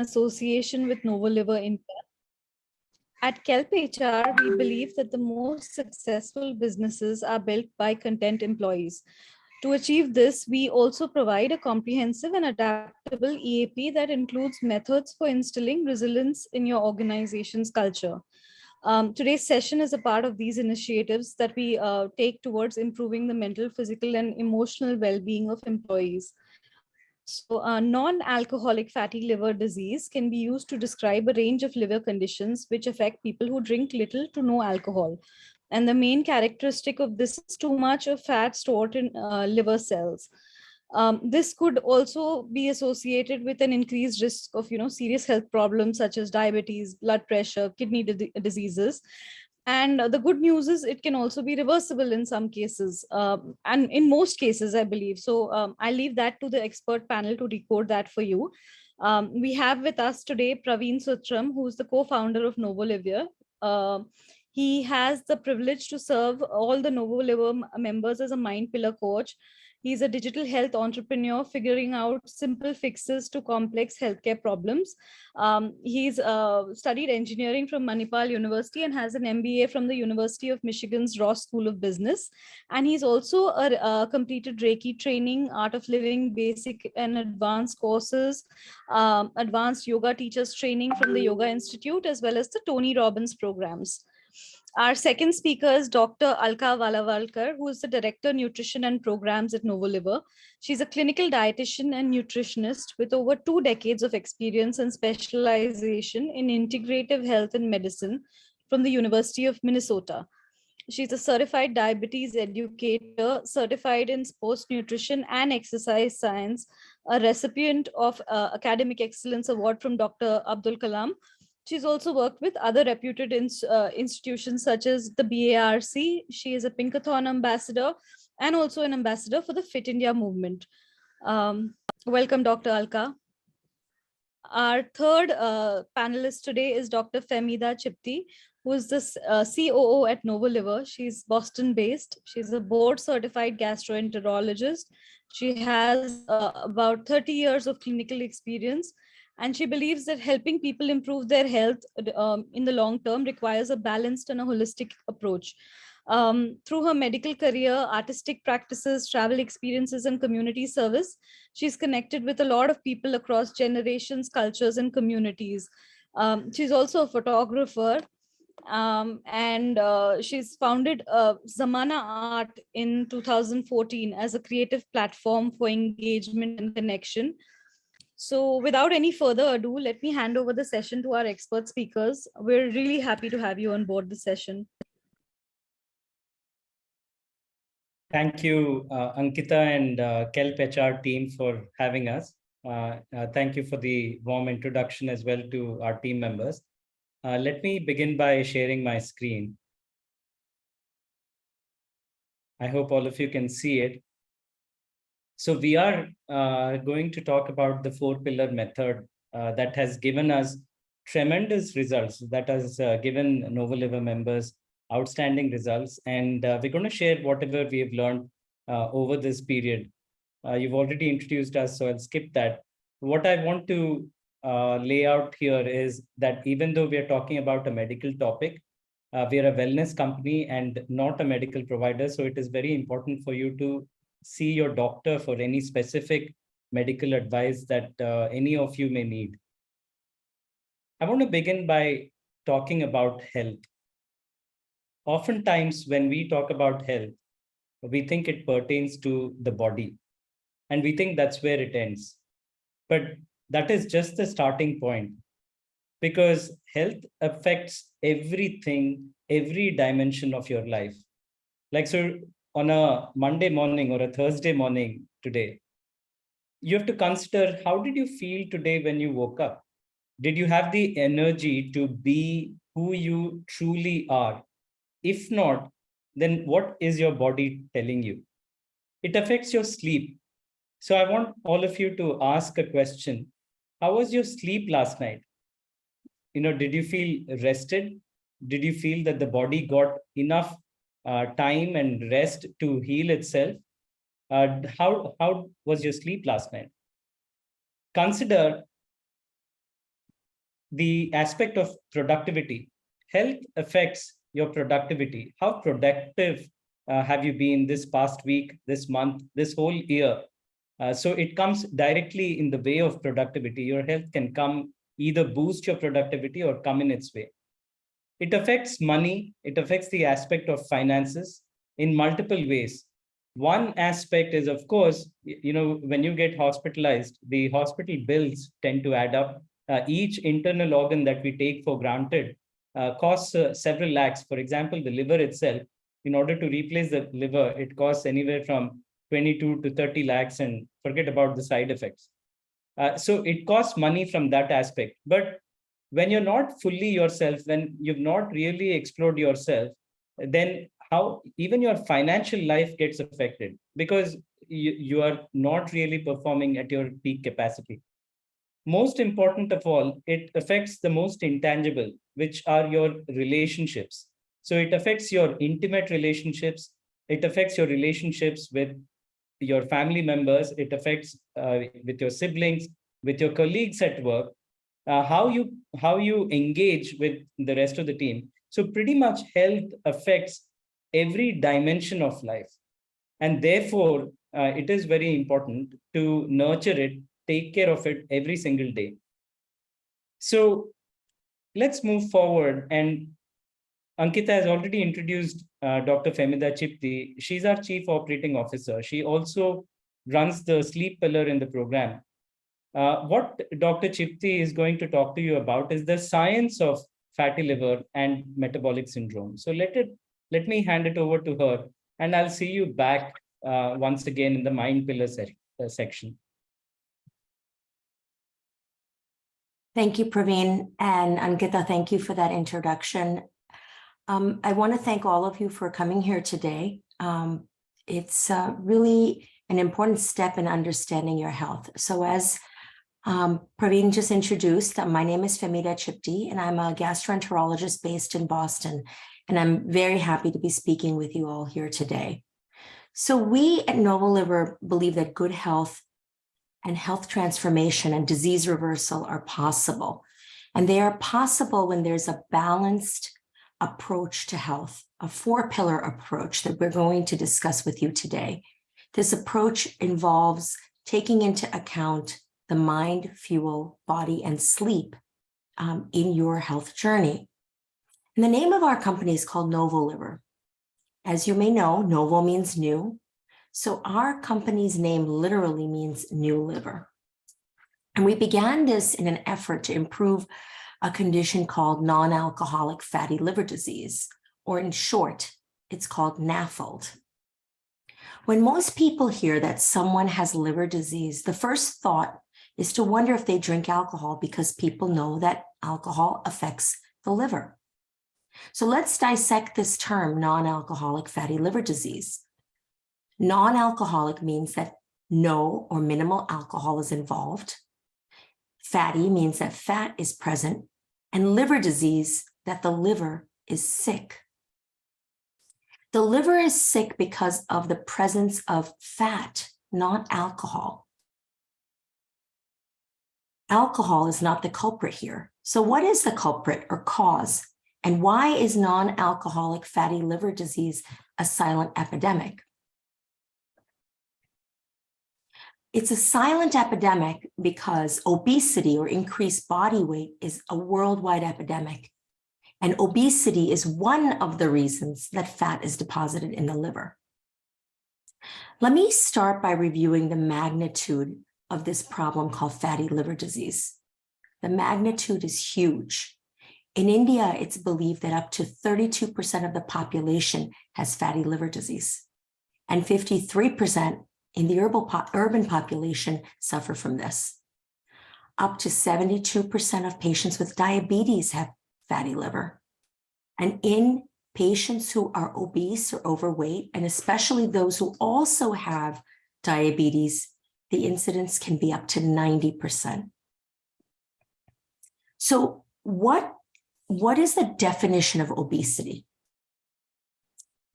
association with Novoliver India. At KelpHR, we believe that the most successful businesses are built by content employees. To achieve this, we also provide a comprehensive and adaptable EAP that includes methods for instilling resilience in your organization's culture. Today's session is a part of these initiatives that we take towards improving the mental, physical, and emotional well-being of employees. So, non-alcoholic fatty liver disease can be used to describe a range of liver conditions which affect people who drink little to no alcohol. And the main characteristic of this is too much of fat stored in liver cells. This could also be associated with an increased risk of, serious health problems such as diabetes, blood pressure, kidney diseases. And the good news is it can also be reversible in some cases, and in most cases, I believe. So I leave that to the expert panel to decode that for you. We have with us today Praveen Sutram, who is the co-founder of Novoliver. He has the privilege to serve all the Novoliver members as a mind pillar coach. He's a digital health entrepreneur figuring out simple fixes to complex healthcare problems. He's studied engineering from Manipal University and has an MBA from the University of Michigan's Ross School of Business. And he's also completed Reiki training, Art of Living, basic and advanced courses, advanced yoga teachers training from the Yoga Institute, as well as the Tony Robbins programs. Our second speaker is Dr. Alka Valavalkar, who is the Director, Nutrition and Programs at Novoliver. She's a clinical dietitian and nutritionist with over 2 decades of experience and specialization in integrative health and medicine from the University of Minnesota. She's a certified diabetes educator, certified in sports nutrition and exercise science, a recipient of Academic Excellence Award from Dr. Abdul Kalam. She's also worked with other reputed institutions such as the BARC. She is a Pinkathon ambassador and also an ambassador for the Fit India movement. Welcome, Dr. Alka. Our third panelist today is Dr. Fehmida Chipti, who is the COO at Novoliver. She's Boston-based. She's a board-certified gastroenterologist. She has about 30 years of clinical experience. And she believes that helping people improve their health in the long term requires a balanced and a holistic approach. Through her medical career, artistic practices, travel experiences, and community service, she's connected with a lot of people across generations, cultures, and communities. She's also a photographer. And she's founded Zamana Art in 2014 as a creative platform for engagement and connection. So without any further ado, let me hand over the session to our expert speakers. We're really happy to have you on board the session. Thank you, Ankita and KelpHR team for having us. Thank you for the warm introduction as well to our team members. Let me begin by sharing my screen. I hope all of you can see it. So we are going to talk about the 4-pillar method that has given us tremendous results, that has given Novoliver members outstanding results. And we're going to share whatever we have learned over this period. You've already introduced us, so I'll skip that. What I want to lay out here is that even though we are talking about a medical topic, we are a wellness company and not a medical provider. So it is very important for you to see your doctor for any specific medical advice that any of you may need. I want to begin by talking about health. Oftentimes, when we talk about health, we think it pertains to the body, and we think that's where it ends. But that is just the starting point, because health affects everything, every dimension of your life. Like, so on a Monday morning or a Thursday morning today, you have to consider, how did you feel today when you woke up? Did you have the energy to be who you truly are? If not, then what is your body telling you? It affects your sleep. So I want all of you to ask a question. How was your sleep last night? Did you feel rested? Did you feel that the body got enough time and rest to heal itself? How was your sleep last night? Consider the aspect of productivity. Health affects your productivity. How productive have you been this past week, this month, this whole year? So it comes directly in the way of productivity. Your health can come either boost your productivity or come in its way. It affects money. It affects the aspect of finances in multiple ways. One aspect is, of course, when you get hospitalized, the hospital bills tend to add up. Each internal organ that we take for granted costs several lakhs. For example, the liver itself, in order to replace the liver, it costs anywhere from 22 to 30 lakhs, and forget about the side effects. So it costs money from that aspect. But when you're not fully yourself, when you've not really explored yourself, then how even your financial life gets affected, because you are not really performing at your peak capacity. Most important of all, it affects the most intangible, which are your relationships. So it affects your intimate relationships. It affects your relationships with your family members. It affects with your siblings, with your colleagues at work, how you engage with the rest of the team. So pretty much health affects every dimension of life, and therefore it is very important to nurture it, take care of it every single day. So let's move forward. And Ankita has already introduced Dr. Femida Chipti. She's our Chief Operating Officer. She also runs the sleep pillar in the program. What Dr. Chipti is going to talk to you about is the science of fatty liver and metabolic syndrome. So let me hand it over to her, and I'll see you back once again in the mind pillar section. Thank you, Praveen, and Ankita, thank you for that introduction. I want to thank all of you for coming here today. It's really an important step in understanding your health. So as Praveen just introduced, my name is Femida Chipti, and I'm a gastroenterologist based in Boston, and I'm very happy to be speaking with you all here today. So we at Novoliver believe that good health and health transformation and disease reversal are possible, and they are possible when there's a balanced approach to health, a 4-pillar approach that we're going to discuss with you today. This approach involves taking into account the mind, fuel, body, and sleep in your health journey. And the name of our company is called Novoliver. As you may know, Novo means new. So our company's name literally means new liver. And we began this in an effort to improve a condition called non-alcoholic fatty liver disease, or in short, it's called NAFLD. When most people hear that someone has liver disease, the first thought is to wonder if they drink alcohol, because people know that alcohol affects the liver. So let's dissect this term, non-alcoholic fatty liver disease. Non-alcoholic means that no or minimal alcohol is involved. Fatty means that fat is present, and liver disease, that the liver is sick. The liver is sick because of the presence of fat, not alcohol. Alcohol is not the culprit here. So what is the culprit or cause? And why is non-alcoholic fatty liver disease a silent epidemic? It's a silent epidemic because obesity or increased body weight is a worldwide epidemic. And obesity is one of the reasons that fat is deposited in the liver. Let me start by reviewing the magnitude of this problem called fatty liver disease. The magnitude is huge. In India, it's believed that up to 32% of the population has fatty liver disease, and 53% in the urban population suffer from this. Up to 72% of patients with diabetes have fatty liver. And in patients who are obese or overweight, and especially those who also have diabetes, the incidence can be up to 90%. So what is the definition of obesity?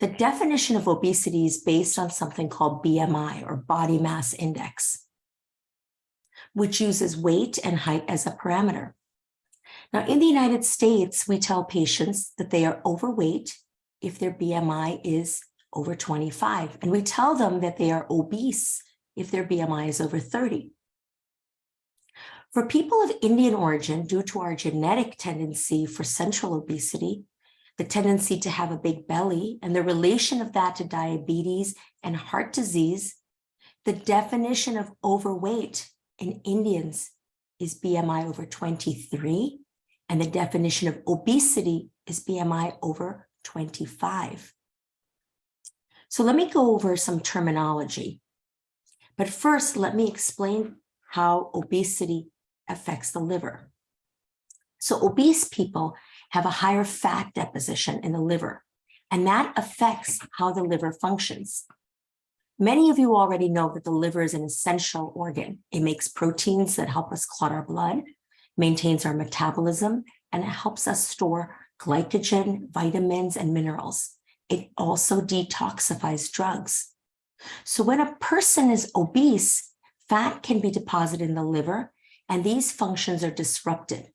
The definition of obesity is based on something called BMI, or body mass index, which uses weight and height as a parameter. Now, in the United States, we tell patients that they are overweight if their BMI is over 25, and we tell them that they are obese if their BMI is over 30. For people of Indian origin, due to our genetic tendency for central obesity, the tendency to have a big belly, and the relation of that to diabetes and heart disease, the definition of overweight in Indians is BMI over 23, and the definition of obesity is BMI over 25. So let me go over some terminology. But first, let me explain how obesity affects the liver. So obese people have a higher fat deposition in the liver, and that affects how the liver functions. Many of you already know that the liver is an essential organ. It makes proteins that help us clot our blood, maintains our metabolism, and it helps us store glycogen, vitamins, and minerals. It also detoxifies drugs. So when a person is obese, fat can be deposited in the liver, and these functions are disrupted.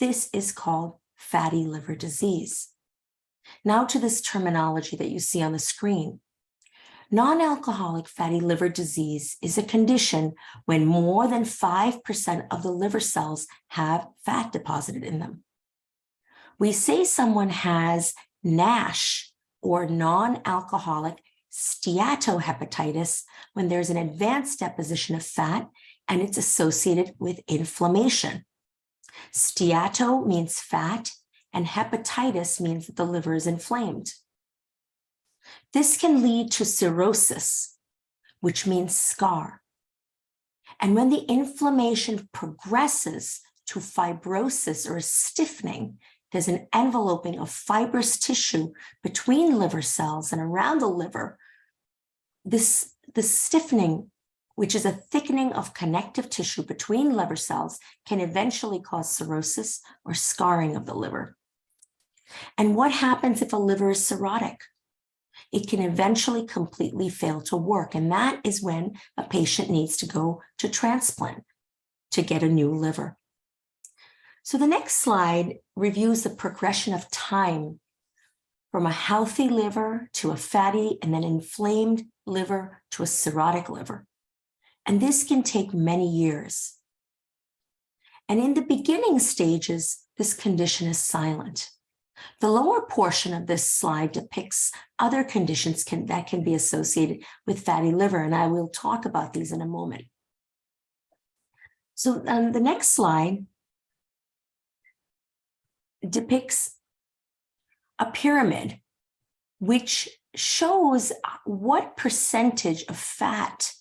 This is called fatty liver disease. Now to this terminology that you see on the screen. Non-alcoholic fatty liver disease is a condition when more than 5% of the liver cells have fat deposited in them. We say someone has NASH, or non-alcoholic steatohepatitis, when there's an advanced deposition of fat and it's associated with inflammation. Steato means fat, and hepatitis means that the liver is inflamed. This can lead to cirrhosis, which means scar. And when the inflammation progresses to fibrosis or stiffening, there's an enveloping of fibrous tissue between liver cells and around the liver. The stiffening, which is a thickening of connective tissue between liver cells, can eventually cause cirrhosis or scarring of the liver. And what happens if a liver is cirrhotic? It can eventually completely fail to work, and that is when a patient needs to go to transplant to get a new liver. So the next slide reviews the progression of time from a healthy liver to a fatty and then inflamed liver to a cirrhotic liver. And this can take many years. And in the beginning stages, this condition is silent. The lower portion of this slide depicts other conditions that can be associated with fatty liver, and I will talk about these in a moment. So the next slide depicts a pyramid which shows what percentage of fat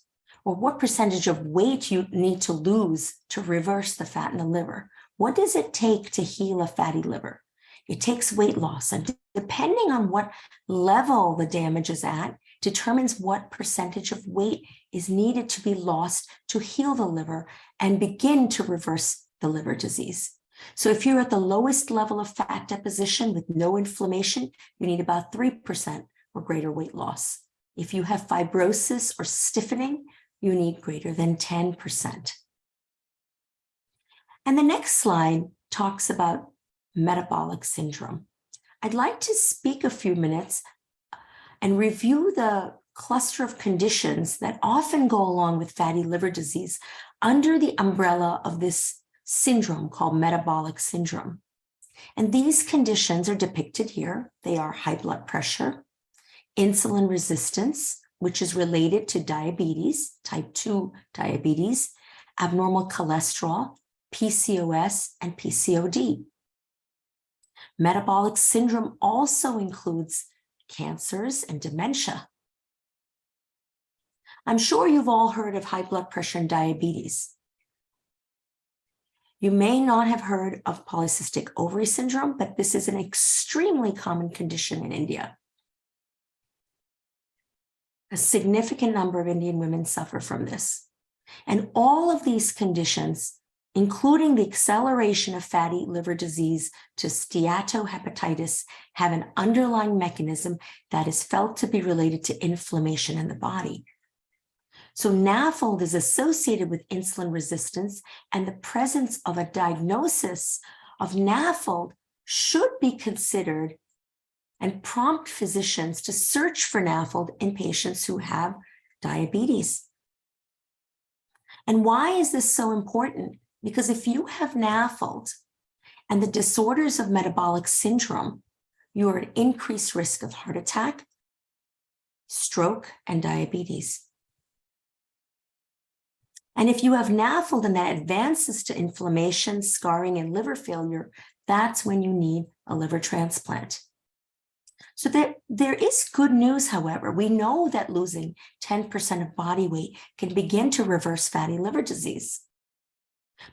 or what percentage of weight you need to lose to reverse the fat in the liver. What does it take to heal a fatty liver? It takes weight loss, and depending on what level the damage is at, determines what percentage of weight is needed to be lost to heal the liver and begin to reverse the liver disease. So if you're at the lowest level of fat deposition with no inflammation, you need about 3% or greater weight loss. If you have fibrosis or stiffening, you need greater than 10%. And the next slide talks about metabolic syndrome. I'd like to speak a few minutes and review the cluster of conditions that often go along with fatty liver disease under the umbrella of this syndrome called metabolic syndrome. And these conditions are depicted here. They are high blood pressure, insulin resistance, which is related to diabetes, type 2 diabetes, abnormal cholesterol, PCOS, and PCOD. Metabolic syndrome also includes cancers and dementia. I'm sure you've all heard of high blood pressure and diabetes. You may not have heard of polycystic ovary syndrome, but this is an extremely common condition in India. A significant number of Indian women suffer from this. And all of these conditions, including the acceleration of fatty liver disease to steatohepatitis, have an underlying mechanism that is felt to be related to inflammation in the body. So NAFLD is associated with insulin resistance and the presence of a diagnosis of NAFLD should be considered and prompt physicians to search for NAFLD in patients who have diabetes. And why is this so important? Because if you have NAFLD and the disorders of metabolic syndrome, you are at increased risk of heart attack, stroke, and diabetes. And if you have NAFLD and that advances to inflammation, scarring, and liver failure, that's when you need a liver transplant. So there is good news, however. We know that losing 10% of body weight can begin to reverse fatty liver disease.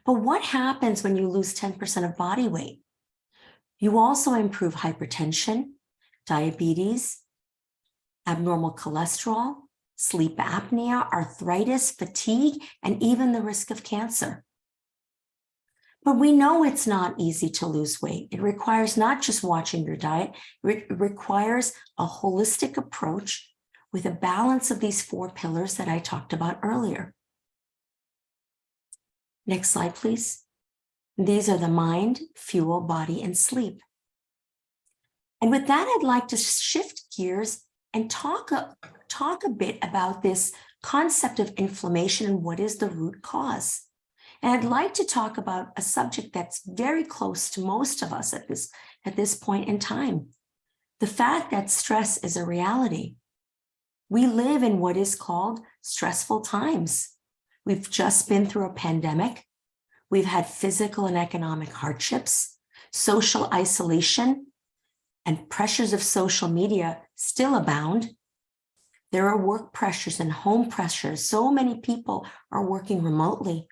But what happens when you lose 10% of body weight? You also improve hypertension, diabetes, abnormal cholesterol, sleep apnea, arthritis, fatigue, and even the risk of cancer. But we know it's not easy to lose weight. It requires not just watching your diet, it requires a holistic approach with a balance of these 4 pillars that I talked about earlier. Next slide, please. These are the mind, fuel, body, and sleep. And with that, I'd like to shift gears and talk a bit about this concept of inflammation and what is the root cause. And I'd like to talk about a subject that's very close to most of us at this point in time. The fact that stress is a reality. We live in what is called stressful times. We've just been through a pandemic. We've had physical and economic hardships, social isolation, and pressures of social media still abound. There are work pressures and home pressures. So many people are working remotely.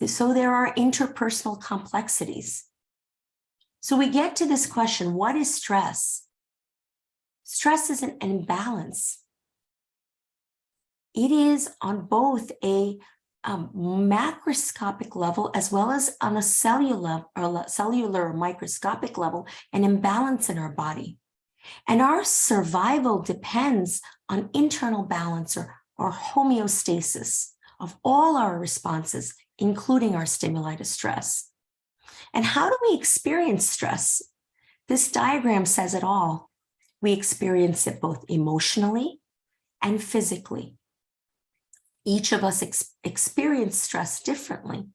So there are interpersonal complexities. So we get to this question, what is stress? Stress is an imbalance. It is on both a macroscopic level as well as on a cellular or microscopic level, an imbalance in our body. And our survival depends on internal balance or homeostasis of all our responses, including our stimuli to stress. And how do we experience stress? This diagram says it all. We experience it both emotionally and physically. Each of us experience stress differently.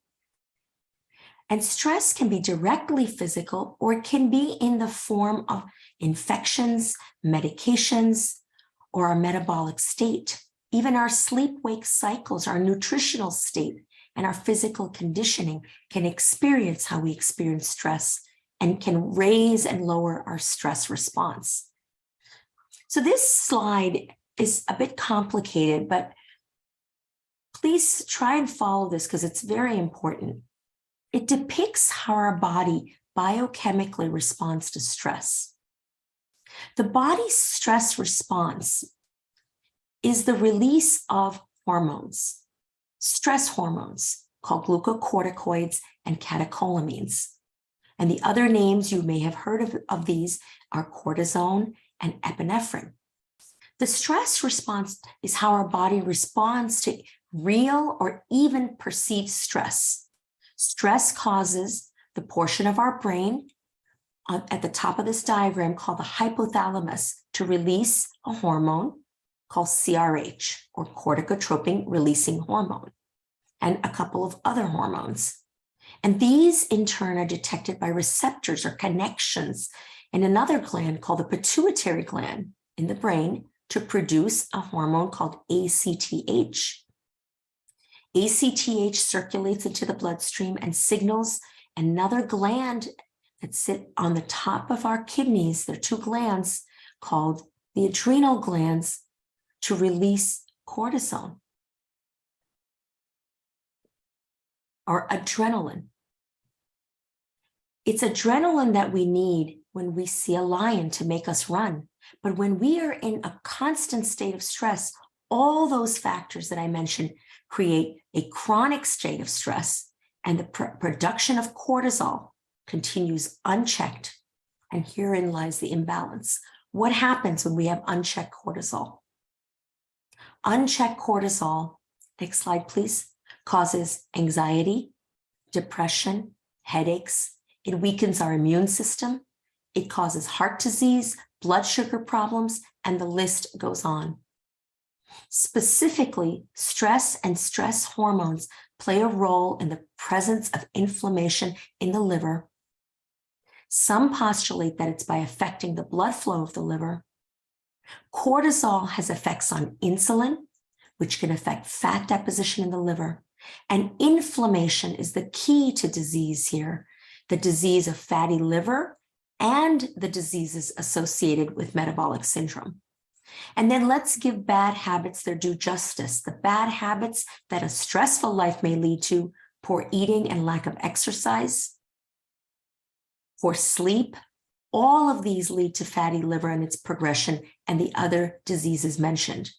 And stress can be directly physical, or it can be in the form of infections, medications, or our metabolic state. Even our sleep-wake cycles, our nutritional state, and our physical conditioning can experience how we experience stress and can raise and lower our stress response. So this slide is a bit complicated, but please try and follow this because it's very important. It depicts how our body biochemically responds to stress. The body's stress response is the release of hormones, stress hormones called glucocorticoids and catecholamines. And the other names you may have heard of these are cortisone and epinephrine. The stress response is how our body responds to real or even perceived stress. Stress causes the portion of our brain at the top of this diagram called the hypothalamus to release a hormone called CRH, or corticotropin releasing hormone, and a couple of other hormones. And these in turn are detected by receptors or connections in another gland called the pituitary gland in the brain to produce a hormone called ACTH. ACTH circulates into the bloodstream and signals another gland that sit on the top of our kidneys. There are 2 glands called the adrenal glands to release cortisol or adrenaline. It's adrenaline that we need when we see a lion to make us run. But when we are in a constant state of stress, all those factors that I mentioned create a chronic state of stress, and the production of cortisol continues unchecked. And herein lies the imbalance. What happens when we have unchecked cortisol? Unchecked cortisol, next slide please, causes anxiety, depression, headaches, It weakens our immune system. It causes heart disease, blood sugar problems, and the list goes on. Specifically, stress and stress hormones play a role in the presence of inflammation in the liver. Some postulate that it's by affecting the blood flow of the liver. Cortisol has effects on insulin, which can affect fat deposition in the liver. And inflammation is the key to disease here, the disease of fatty liver and the diseases associated with metabolic syndrome. And then let's give bad habits their due justice. The bad habits that a stressful life may lead to: poor eating and lack of exercise, poor sleep. All of these lead to fatty liver and its progression and the other diseases mentioned.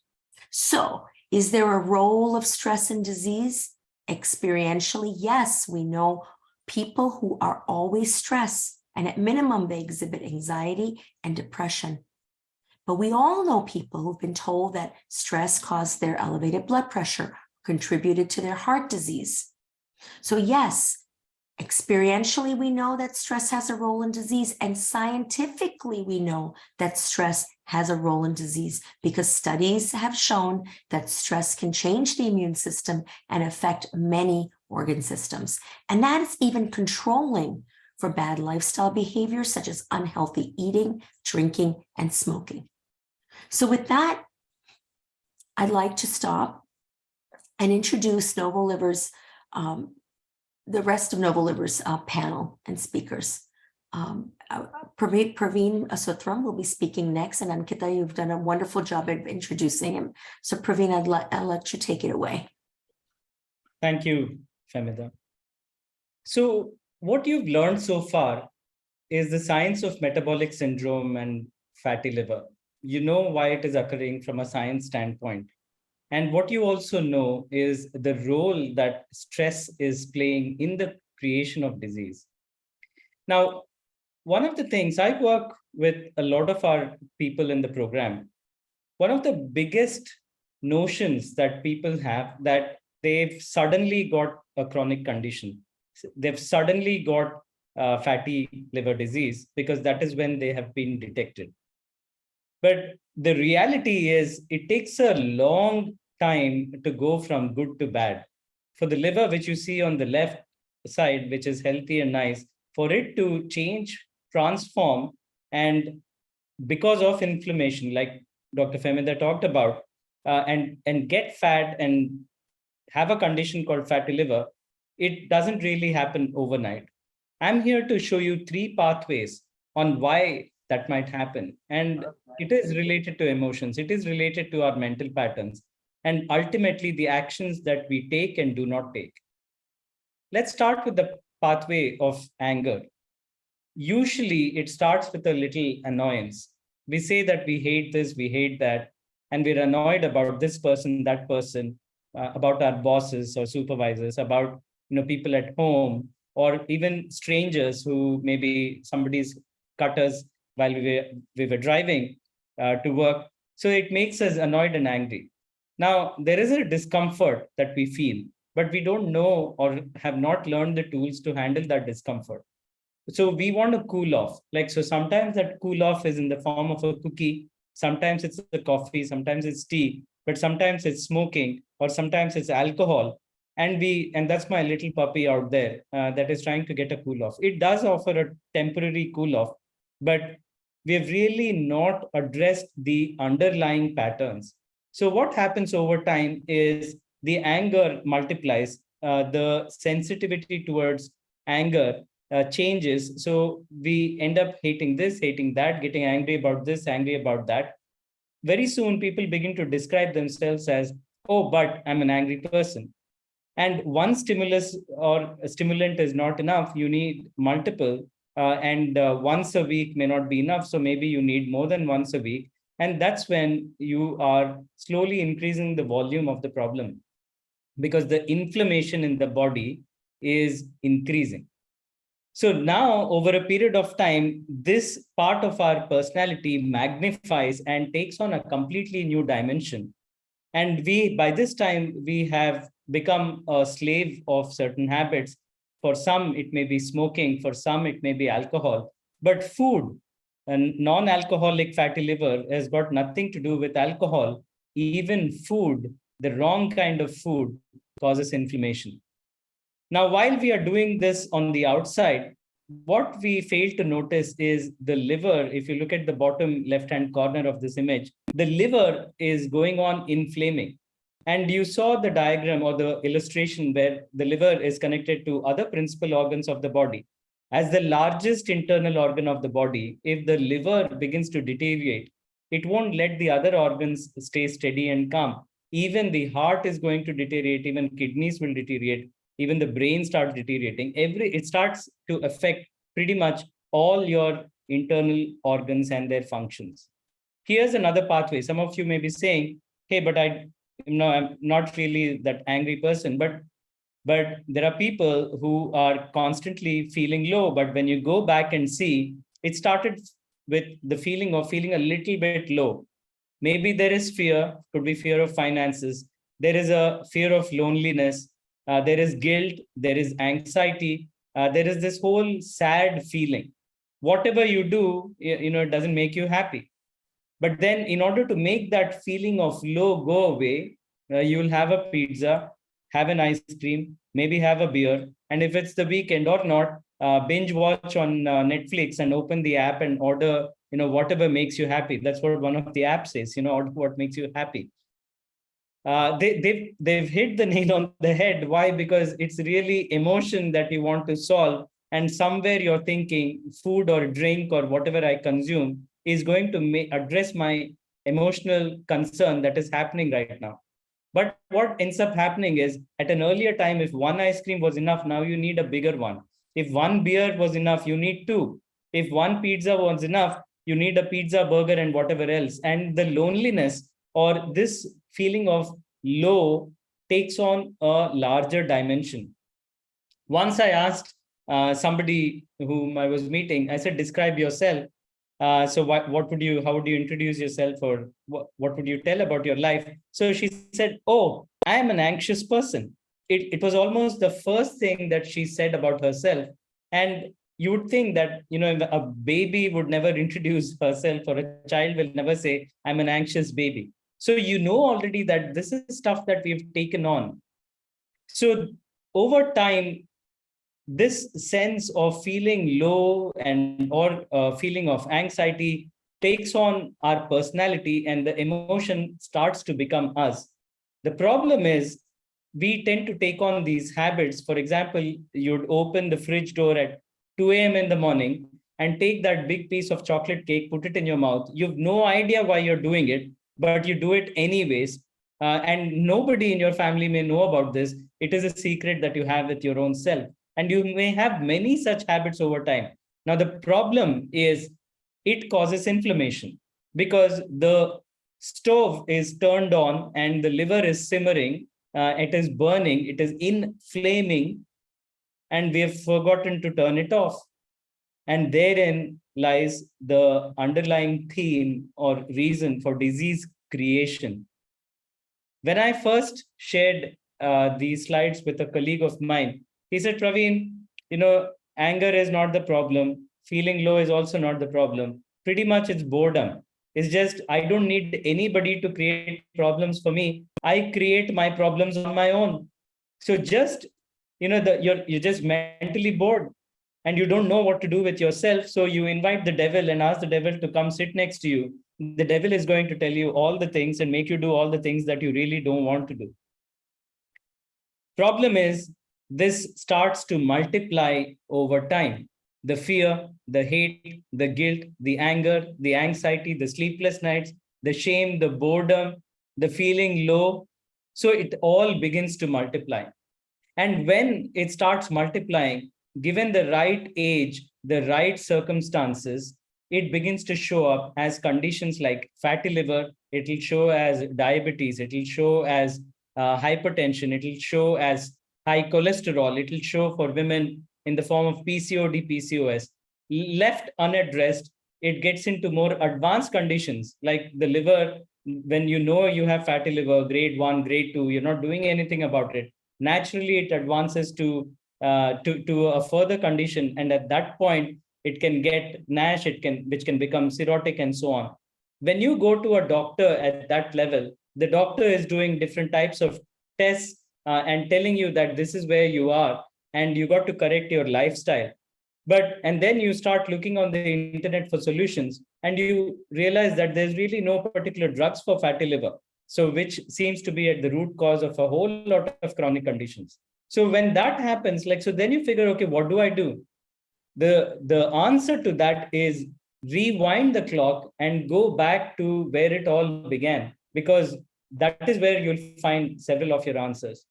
So, is there a role of stress in disease? Experientially, yes, we know people who are always stressed, and at minimum, they exhibit anxiety and depression. But we all know people who've been told that stress caused their elevated blood pressure, contributed to their heart disease. So yes, experientially, we know that stress has a role in disease, and scientifically, we know that stress has a role in disease because studies have shown that stress can change the immune system and affect many organ systems. And that is even controlling for bad lifestyle behaviors such as unhealthy eating, drinking, and smoking. So with that, I'd like to stop and introduce Novoliver's the rest of Novoliver's panel and speakers. Praveen Asutram will be speaking next, and Ankita, you've done a wonderful job at introducing him. So Praveen, I'll let you take it away. Thank you, Femida. So what you've learned so far is the science of metabolic syndrome and fatty liver. You know why it is occurring from a science standpoint. And what you also know is the role that stress is playing in the creation of disease. Now, one of the things I work with a lot of our people in the program, one of the biggest notions that people have that they've suddenly got a chronic condition. They've suddenly got fatty liver disease because that is when they have been detected. But the reality is it takes a long time to go from good to bad. For the liver, which you see on the left side, which is healthy and nice, for it to change, transform, and because of inflammation, like Dr. Femida talked about, and get fat and have a condition called fatty liver, it doesn't really happen overnight. I'm here to show you 3 pathways on why that might happen. And it is related to emotions. It is related to our mental patterns and ultimately the actions that we take and do not take. Let's start with the pathway of anger. Usually it starts with a little annoyance. We say that we hate this, we hate that, and we're annoyed about this person, that person, about our bosses or supervisors, about people at home, or even strangers who maybe somebody's cut us while we were driving to work. So it makes us annoyed and angry. Now, there is a discomfort that we feel, but we don't know or have not learned the tools to handle that discomfort. So we want to cool off. So sometimes that cool off is in the form of a cookie. Sometimes it's the coffee, sometimes it's tea, but sometimes it's smoking, or sometimes it's alcohol. And that's my little puppy out there that is trying to get a cool off. It does offer a temporary cool off, but we've really not addressed the underlying patterns. So what happens over time is the anger multiplies, the sensitivity towards anger changes. So we end up hating this, hating that, getting angry about this, angry about that. Very soon, people begin to describe themselves as, oh, but I'm an angry person. And one stimulus or a stimulant is not enough. You need multiple, and once a week may not be enough. So maybe you need more than once a week. And that's when you are slowly increasing the volume of the problem, because the inflammation in the body is increasing. So now, over a period of time, this part of our personality magnifies and takes on a completely new dimension. And by this time, we have become a slave of certain habits. For some, it may be smoking. For some, it may be alcohol. But food, and non-alcoholic fatty liver, has got nothing to do with alcohol. Even food, the wrong kind of food, causes inflammation. Now, while we are doing this on the outside, what we fail to notice is the liver. If you look at the bottom left-hand corner of this image, the liver is going on inflaming. And you saw the diagram or the illustration where the liver is connected to other principal organs of the body. As the largest internal organ of the body, if the liver begins to deteriorate, it won't let the other organs stay steady and calm. Even the heart is going to deteriorate, even kidneys will deteriorate, even the brain starts deteriorating. It starts to affect pretty much all your internal organs and their functions. Here's another pathway. Some of you may be saying, hey, but I'm not really that angry person, but there are people who are constantly feeling low. But when you go back and see, it started with the feeling of feeling a little bit low. Maybe there is fear, could be fear of finances. There is a fear of loneliness. There is guilt. There is anxiety. There is this whole sad feeling. Whatever you do, it doesn't make you happy. But then in order to make that feeling of low go away, you will have a pizza, have an ice cream, maybe have a beer. And if it's the weekend or not, binge watch on Netflix and open the app and order, whatever makes you happy. That's what one of the apps says, order what makes you happy. They've hit the nail on the head. Why? Because it's really emotion that you want to solve. And somewhere you're thinking food or drink or whatever I consume is going to address my emotional concern that is happening right now. But what ends up happening is at an earlier time, if one ice cream was enough, now you need a bigger one. If one beer was enough, you need two. If one pizza was enough, you need a pizza, burger, and whatever else. And the loneliness or this feeling of low takes on a larger dimension. Once I asked somebody whom I was meeting, I said, describe yourself. So how would you introduce yourself, or what would you tell about your life? So she said, oh, I am an anxious person. It was almost the first thing that she said about herself. And you would think that, a baby would never introduce herself, or a child will never say, I'm an anxious baby. So already that this is stuff that we've taken on. So over time, this sense of feeling low or feeling of anxiety takes on our personality, and the emotion starts to become us. The problem is we tend to take on these habits. For example, you'd open the fridge door at 2 a.m. in the morning and take that big piece of chocolate cake, put it in your mouth. You have no idea why you're doing it, but you do it anyways. And nobody in your family may know about this. It is a secret that you have with your own self. And you may have many such habits over time. Now, the problem is it causes inflammation because the stove is turned on and the liver is simmering. It is burning, it is inflaming, and we have forgotten to turn it off. And therein lies the underlying theme or reason for disease creation. When I first shared these slides with a colleague of mine, he said, Praveen, anger is not the problem. Feeling low is also not the problem. Pretty much it's boredom. It's just, I don't need anybody to create problems for me. I create my problems on my own. So just, you're just mentally bored and you don't know what to do with yourself. So you invite the devil and ask the devil to come sit next to you. The devil is going to tell you all the things and make you do all the things that you really don't want to do. Problem is, this starts to multiply over time. The fear, the hate, the guilt, the anger, the anxiety, the sleepless nights, the shame, the boredom, the feeling low. So it all begins to multiply. And when it starts multiplying, given the right age, the right circumstances, it begins to show up as conditions like fatty liver, it will show as diabetes, it will show as hypertension, it will show as high cholesterol, it will show for women in the form of PCOD, PCOS. Left unaddressed, it gets into more advanced conditions like the liver. When you have fatty liver, grade 1, grade 2, you're not doing anything about it. Naturally, it advances to to a further condition. And at that point, it can get NASH, which can become cirrhotic and so on. When you go to a doctor at that level, the doctor is doing different types of tests and telling you that this is where you are and you got to correct your lifestyle. And then you start looking on the internet for solutions and you realize that there's really no particular drugs for fatty liver. So which seems to be at the root cause of a whole lot of chronic conditions. So when that happens, so then you figure, okay, what do I do? The answer to that is rewind the clock and go back to where it all began, because that is where you'll find several of your answers.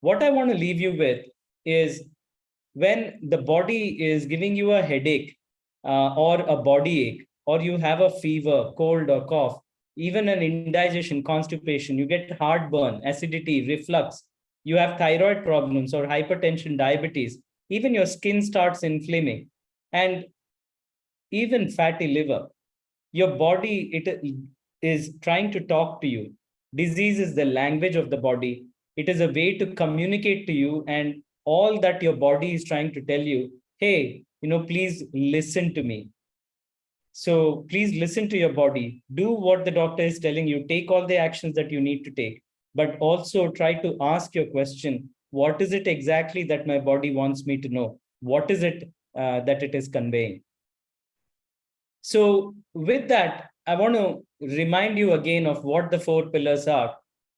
What I want to leave you with is, when the body is giving you a headache or a body ache, or you have a fever, cold or cough, even an indigestion, constipation, you get heartburn, acidity, reflux, you have thyroid problems or hypertension, diabetes, even your skin starts inflaming, and even fatty liver, your body, it is trying to talk to you. Disease is the language of the body. It is a way to communicate to you, and all that your body is trying to tell you, hey, please listen to me. So please listen to your body, do what the doctor is telling you, take all the actions that you need to take, but also try to ask your question, what is it exactly that my body wants me to know? What is it that it is conveying? So with that, I want to remind you again of what the 4 pillars are.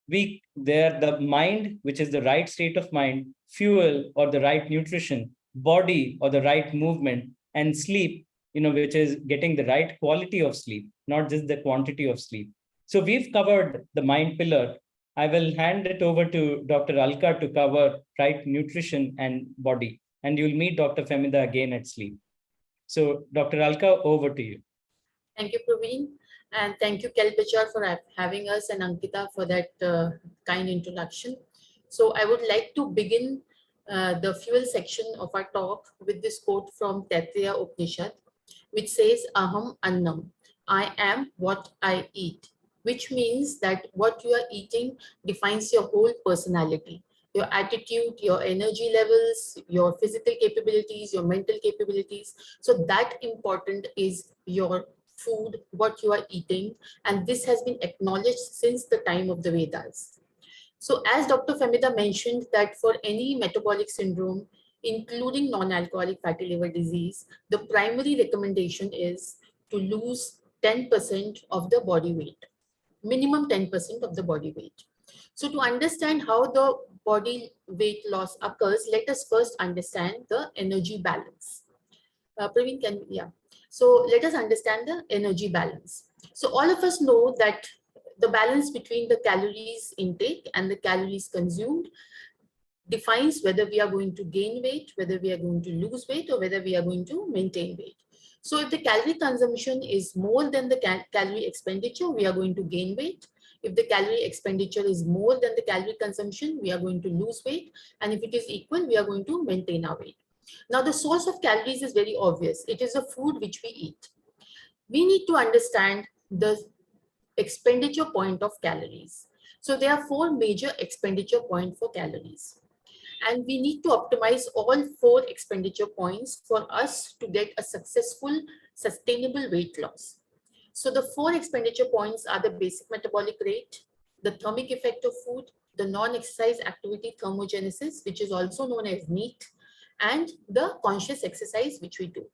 They're the mind, which is the right state of mind, fuel or the right nutrition, body or the right movement, and sleep, which is getting the right quality of sleep, not just the quantity of sleep. So we've covered the mind pillar. I will hand it over to Dr. Alka to cover right nutrition and body, and you'll meet Dr. Femida again at sleep. So Dr. Alka, over to you. Thank you, Praveen. And thank you, KelpHR, for having us, and Ankita for that kind introduction. So I would like to begin the fuel section of our talk with this quote from Taittiriya Upanishad, which says, Aham Annam, I am what I eat, which means that what you are eating defines your whole personality, your attitude, your energy levels, your physical capabilities, your mental capabilities. So that important is your food, what you are eating, and this has been acknowledged since the time of the Vedas. So as Dr. Femida mentioned, that for any metabolic syndrome, including non-alcoholic fatty liver disease, the primary recommendation is to lose 10% of the body weight, minimum 10% of the body weight. So to understand how the body weight loss occurs, let us first understand the energy balance. Praveen, so let us understand the energy balance. So all of us know that the balance between the calories intake and the calories consumed defines whether we are going to gain weight, whether we are going to lose weight, or whether we are going to maintain weight. So if the calorie consumption is more than the calorie expenditure, we are going to gain weight. If the calorie expenditure is more than the calorie consumption, we are going to lose weight. And if it is equal, we are going to maintain our weight. Now, the source of calories is very obvious. It is the food which we eat. We need to understand the expenditure point of calories. So there are 4 major expenditure points for calories. And we need to optimize all 4 expenditure points for us to get a successful, sustainable weight loss. So the 4 expenditure points are the basic metabolic rate, the thermic effect of food, the non-exercise activity thermogenesis, which is also known as NEAT, and the conscious exercise which we do.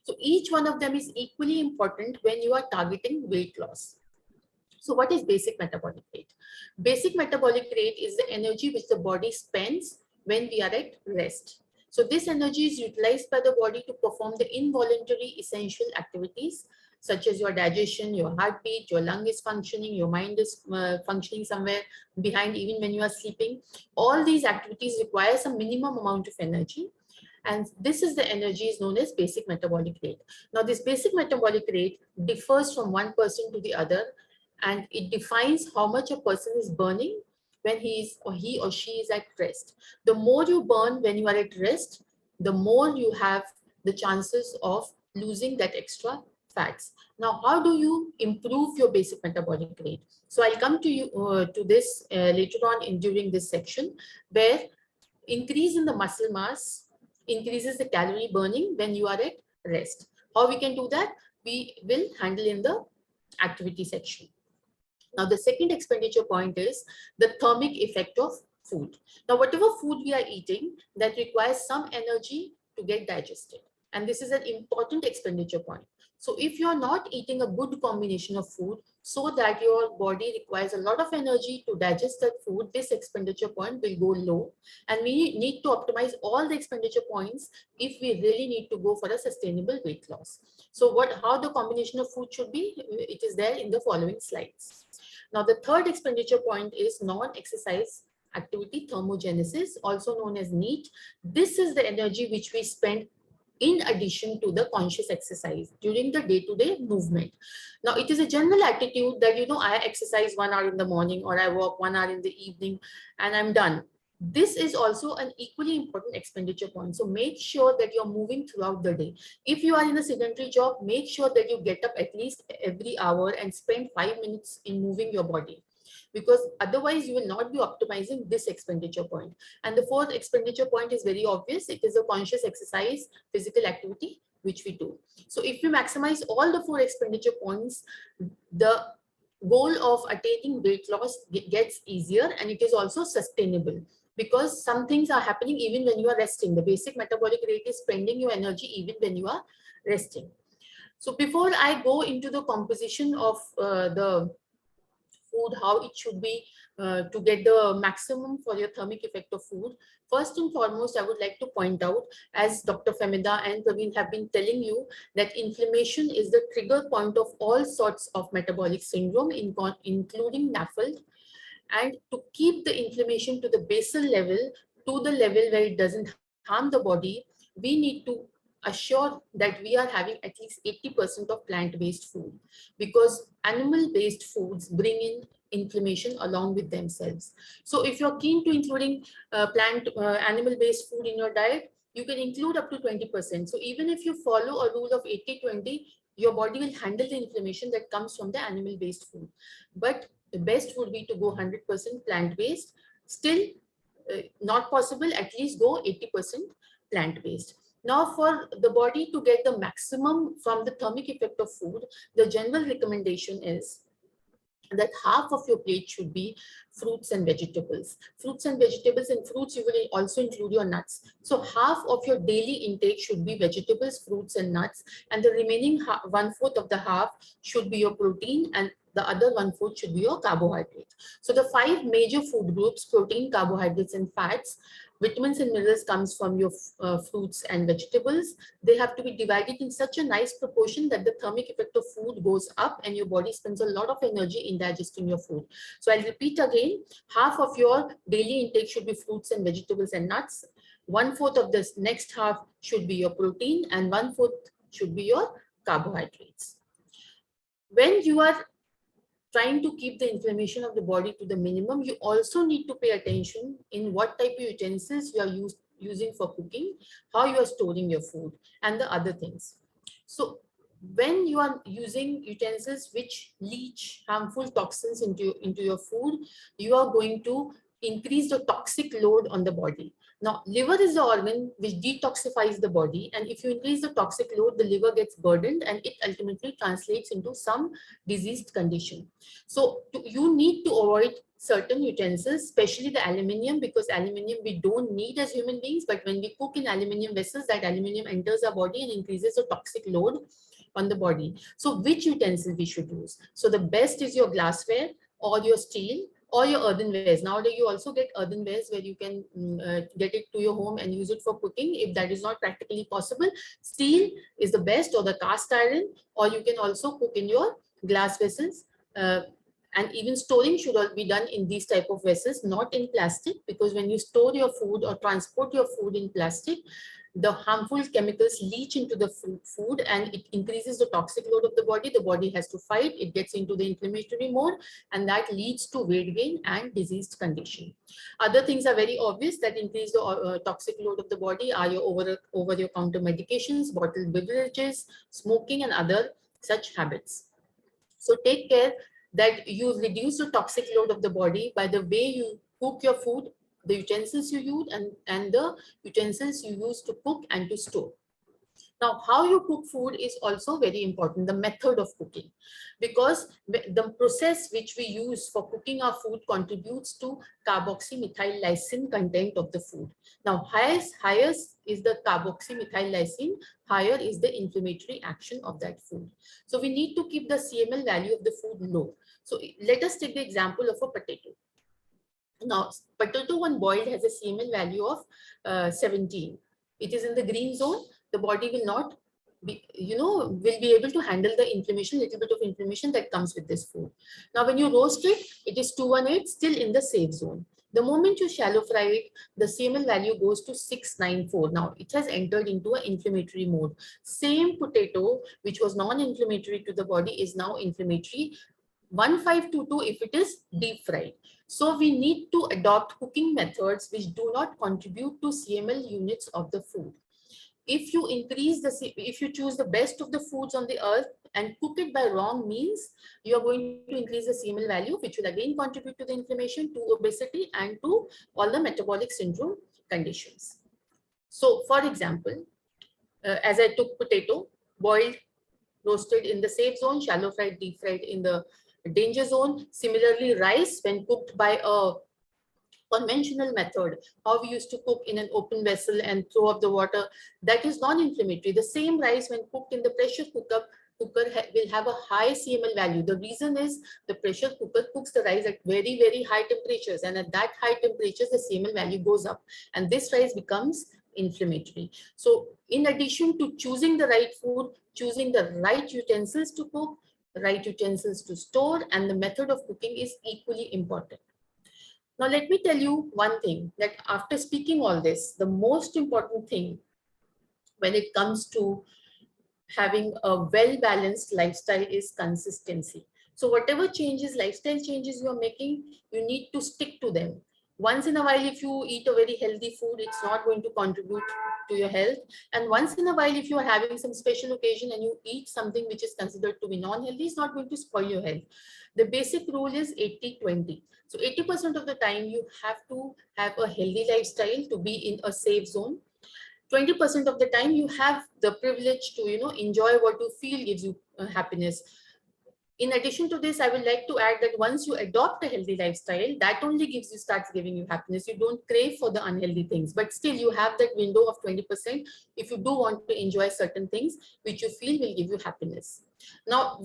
So each one of them is equally important when you are targeting weight loss. So what is basic metabolic rate? Basic metabolic rate is the energy which the body spends when we are at rest. So this energy is utilized by the body to perform the involuntary essential activities such as your digestion, your heartbeat, your lung is functioning, your mind is functioning somewhere behind even when you are sleeping. All these activities require some minimum amount of energy. And this is the energy is known as basic metabolic rate. Now this basic metabolic rate differs from one person to the other, and it defines how much a person is burning when he or she is at rest. The more you burn when you are at rest, the more you have the chances of losing that extra fats. Now, how do you improve your basic metabolic rate? So I'll come to you to this later on during this section, where increase in the muscle mass increases the calorie burning when you are at rest. How we can do that? We will handle in the activity section. Now, the second expenditure point is the thermic effect of food. Now, whatever food we are eating that requires some energy to get digested. And this is an important expenditure point. So if you're not eating a good combination of food so that your body requires a lot of energy to digest that food, this expenditure point will go low. And we need to optimize all the expenditure points if we really need to go for a sustainable weight loss. So how the combination of food should be, it is there in the following slides. Now, the third expenditure point is non-exercise activity thermogenesis, also known as NEAT. This is the energy which we spend in addition to the conscious exercise during the day-to-day movement. Now, it is a general attitude that, I exercise 1 hour in the morning or I walk 1 hour in the evening and I'm done. This is also an equally important expenditure point. So make sure that you're moving throughout the day. If you are in a sedentary job, make sure that you get up at least every hour and spend 5 minutes in moving your body, because otherwise you will not be optimizing this expenditure point. And the fourth expenditure point is very obvious. It is a conscious exercise, physical activity, which we do. So if we maximize all the 4 expenditure points, the goal of attaining weight loss gets easier, and it is also sustainable, because some things are happening even when you are resting. The basic metabolic rate is spending your energy even when you are resting. So before I go into the composition of the food, how it should be to get the maximum for your thermic effect of food, first and foremost, I would like to point out, as Dr. Femida and Praveen have been telling you, that inflammation is the trigger point of all sorts of metabolic syndrome, including NAFLD. And to keep the inflammation to the basal level, to the level where it doesn't harm the body, we need to assure that we are having at least 80% of plant-based food, because animal-based foods bring in inflammation along with themselves. So if you're keen to including animal-based food in your diet, you can include up to 20%. So even if you follow a rule of 80-20, your body will handle the inflammation that comes from the animal-based food. But the best would be to go 100% plant-based. Still not possible, at least go 80% plant-based. Now, for the body to get the maximum from the thermic effect of food, the general recommendation is that half of your plate should be fruits and vegetables. Fruits and vegetables, and fruits you will also include your nuts. So half of your daily intake should be vegetables, fruits and nuts, and the remaining 1/4 of the half should be your protein, and the other 1/4 should be your carbohydrate. So the 5 major food groups: protein, carbohydrates and fats, vitamins and minerals comes from your fruits and vegetables. They have to be divided in such a nice proportion that the thermic effect of food goes up and your body spends a lot of energy in digesting your food. So I'll repeat again, half of your daily intake should be fruits and vegetables and nuts. 1/4 of this next half should be your protein, and 1/4 should be your carbohydrates. When you are trying to keep the inflammation of the body to the minimum, you also need to pay attention in what type of utensils you are using for cooking, how you are storing your food, and the other things. So when you are using utensils which leach harmful toxins into your food, you are going to increase the toxic load on the body. Now, liver is the organ which detoxifies the body, and if you increase the toxic load, the liver gets burdened and it ultimately translates into some diseased condition. So you need to avoid certain utensils, especially the aluminium, because aluminium we don't need as human beings, but when we cook in aluminium vessels, that aluminium enters our body and increases the toxic load on the body. So which utensil we should use? So the best is your glassware or your steel or your earthenwares. Nowadays, you also get earthenwares where you can get it to your home and use it for cooking. If that is not practically possible, steel is the best, or the cast iron, or you can also cook in your glass vessels. And even storing should all be done in these type of vessels, not in plastic, because when you store your food or transport your food in plastic, the harmful chemicals leach into the food and it increases the toxic load of the body. The body has to fight, it gets into the inflammatory mode, and that leads to weight gain and diseased condition. Other things are very obvious that increase the toxic load of the body are your over-the-counter medications, bottled beverages, smoking, and other such habits. So take care that you reduce the toxic load of the body by the way you cook your food, the utensils you use and the utensils you use to cook and to store. Now, how you cook food is also very important, the method of cooking, because the process which we use for cooking our food contributes to carboxymethyl lysine content of the food. Now, highest is the carboxymethyl lysine, higher is the inflammatory action of that food. So we need to keep the CML value of the food low. So let us take the example of a potato. Now, potato when boiled has a CML value of 17. It is in the green zone. The body will not be, will be able to handle the inflammation, little bit of inflammation that comes with this food. Now, when you roast it, it is 218, still in the safe zone. The moment you shallow fry it, the CML value goes to 694. Now, it has entered into an inflammatory mode. Same potato, which was non-inflammatory to the body, is now inflammatory. 1522 if it is deep fried. So we need to adopt cooking methods which do not contribute to CML units of the food. If you if you choose the best of the foods on the earth and cook it by wrong means, you are going to increase the CML value, which will again contribute to the inflammation, to obesity, and to all the metabolic syndrome conditions. So, for example, as I took potato, boiled, roasted in the safe zone, shallow fried, deep fried in the danger zone. Similarly, rice, when cooked by a conventional method, how we used to cook in an open vessel and throw up the water, that is non-inflammatory. The same rice when cooked in the pressure cooker will have a high CML value. The reason is the pressure cooker cooks the rice at very, very high temperatures, and at that high temperatures, the CML value goes up, and this rice becomes inflammatory. So in addition to choosing the right food, choosing the right utensils to cook, right utensils to store, and the method of cooking is equally important. Now, let me tell you one thing, that after speaking all this, the most important thing when it comes to having a well-balanced lifestyle is consistency. So whatever lifestyle changes you are making, you need to stick to them. Once in a while, if you eat a very healthy food, it's not going to contribute to your health. And once in a while, if you are having some special occasion and you eat something which is considered to be non-healthy, it's not going to spoil your health. The basic rule is 80-20. So 80% of the time, you have to have a healthy lifestyle to be in a safe zone. 20% of the time, you have the privilege to enjoy what you feel gives you happiness. In addition to this, I would like to add that once you adopt a healthy lifestyle, that only starts giving you happiness. You don't crave for the unhealthy things, but still you have that window of 20% if you do want to enjoy certain things which you feel will give you happiness. Now,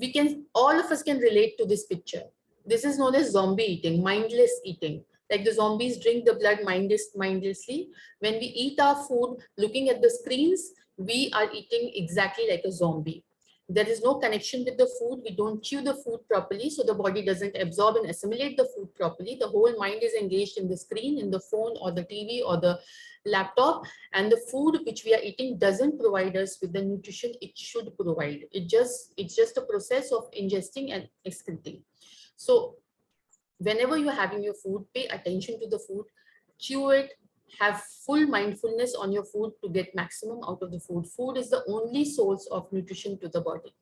all of us can relate to this picture. This is known as zombie eating, mindless eating. Like the zombies drink the blood mindlessly. When we eat our food, looking at the screens, we are eating exactly like a zombie. There is no connection with the food. We don't chew the food properly, so the body doesn't absorb and assimilate the food properly. The whole mind is engaged in the screen, in the phone or the TV or the laptop, and the food which we are eating doesn't provide us with the nutrition it should provide. It's just a process of ingesting and excreting. So whenever you're having your food, pay attention to the food, chew it, have full mindfulness on your food to get maximum out of the food. Food is the only source of nutrition to the body.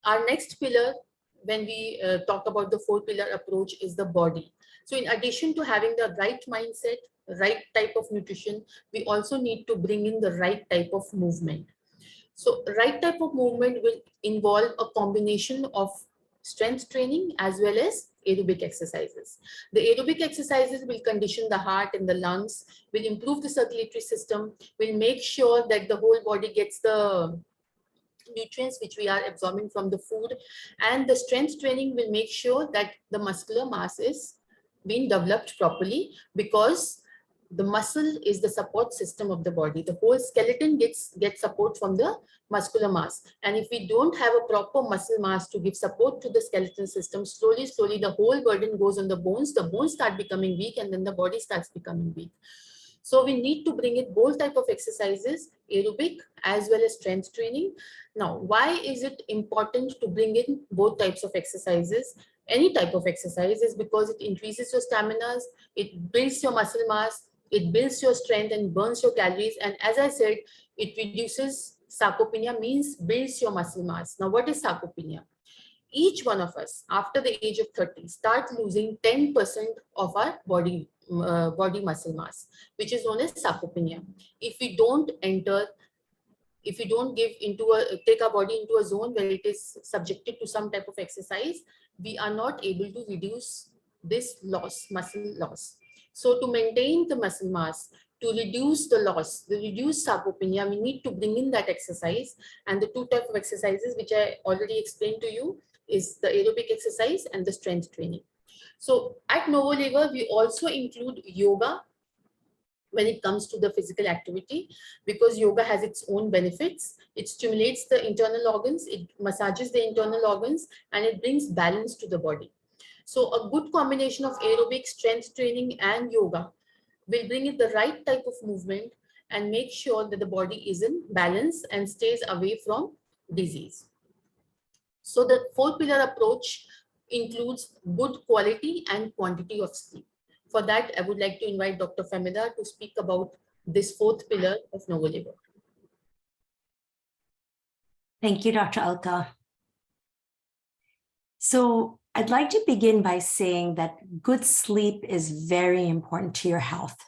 Our next pillar, when we talk about the 4-pillar approach, is the body. So in addition to having the right mindset, right type of nutrition, we also need to bring in the right type of movement. So right type of movement will involve a combination of strength training as well as aerobic exercises. The aerobic exercises will condition the heart and the lungs, will improve the circulatory system, will make sure that the whole body gets the nutrients which we are absorbing from the food, and the strength training will make sure that the muscular mass is being developed properly, because the muscle is the support system of the body. The whole skeleton gets support from the muscular mass. And if we don't have a proper muscle mass to give support to the skeleton system, slowly, the whole burden goes on the bones start becoming weak, and then the body starts becoming weak. So we need to bring in both type of exercises, aerobic as well as strength training. Now, why is it important to bring in both types of exercises? Any type of exercise is because it increases your stamina, it builds your muscle mass, it builds your strength and burns your calories. And as I said, it reduces sarcopenia, means builds your muscle mass. Now, what is sarcopenia? Each one of us, after the age of 30, start losing 10% of our body body muscle mass, which is known as sarcopenia. If we don't take our body into a zone where it is subjected to some type of exercise, we are not able to reduce this muscle loss. So to maintain the muscle mass, to reduce the reduce sarcopenia, we need to bring in that exercise. And the two types of exercises, which I already explained to you, is the aerobic exercise and the strength training. So at Novoliver, we also include yoga when it comes to the physical activity, because yoga has its own benefits. It stimulates the internal organs, it massages the internal organs, and it brings balance to the body. So a good combination of aerobic, strength training, and yoga will bring in the right type of movement and make sure that the body is in balance and stays away from disease. So the 4-pillar approach includes good quality and quantity of sleep. For that, I would like to invite Dr. Famida to speak about this 4th pillar of Novoliver. Thank you, Dr. Alka. So I'd like to begin by saying that good sleep is very important to your health.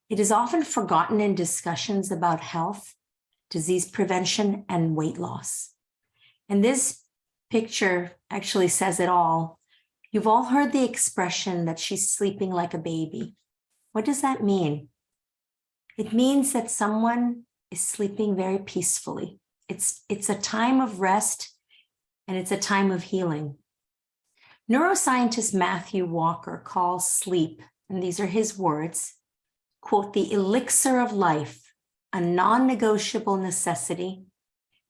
It is often forgotten in discussions about health, disease prevention, and weight loss. And this picture actually says it all. You've all heard the expression that she's sleeping like a baby. What does that mean? It means that someone is sleeping very peacefully. It's a time of rest, and it's a time of healing. Neuroscientist Matthew Walker calls sleep, and these are his words, quote, the elixir of life, a non-negotiable necessity,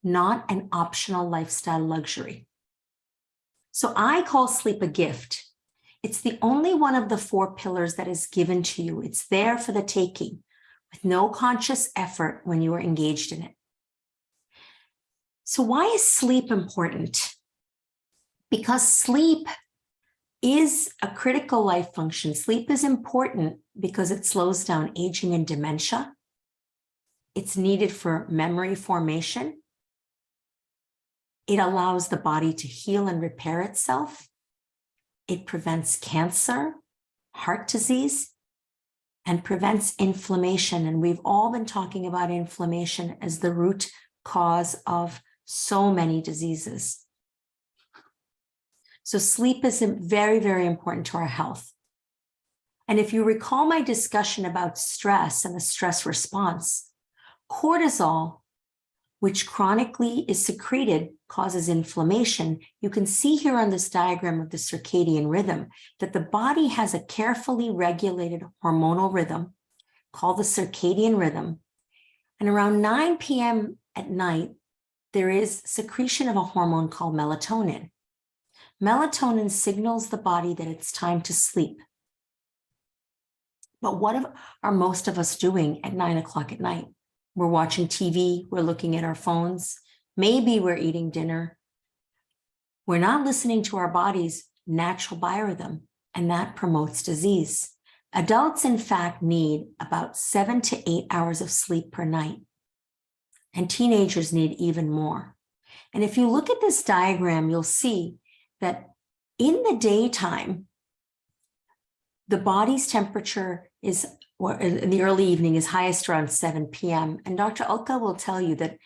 not an optional lifestyle luxury. So I call sleep a gift. It's the only one of the 4 pillars that is given to you. It's there for the taking with no conscious effort when you are engaged in it. So why is sleep important? Because sleep is a critical life function. Sleep is important because it slows down aging and dementia. It's needed for memory formation. It allows the body to heal and repair itself. It prevents cancer, heart disease, and prevents inflammation. And we've all been talking about inflammation as the root cause of so many diseases. So sleep is very, very important to our health. And if you recall my discussion about stress and the stress response, cortisol, which chronically is secreted, causes inflammation. You can see here on this diagram of the circadian rhythm that the body has a carefully regulated hormonal rhythm called the circadian rhythm. And around 9 p.m. at night, there is secretion of a hormone called melatonin. Melatonin signals the body that it's time to sleep. But what are most of us doing at 9 o'clock at night? We're watching TV, we're looking at our phones, maybe we're eating dinner. We're not listening to our body's natural biorhythm, and that promotes disease. Adults, in fact, need about 7 to 8 hours of sleep per night, and teenagers need even more. And if you look at this diagram, you'll see that in the daytime, the body's temperature is, or in the early evening, is highest around 7 p.m. And Dr. Alka will tell you that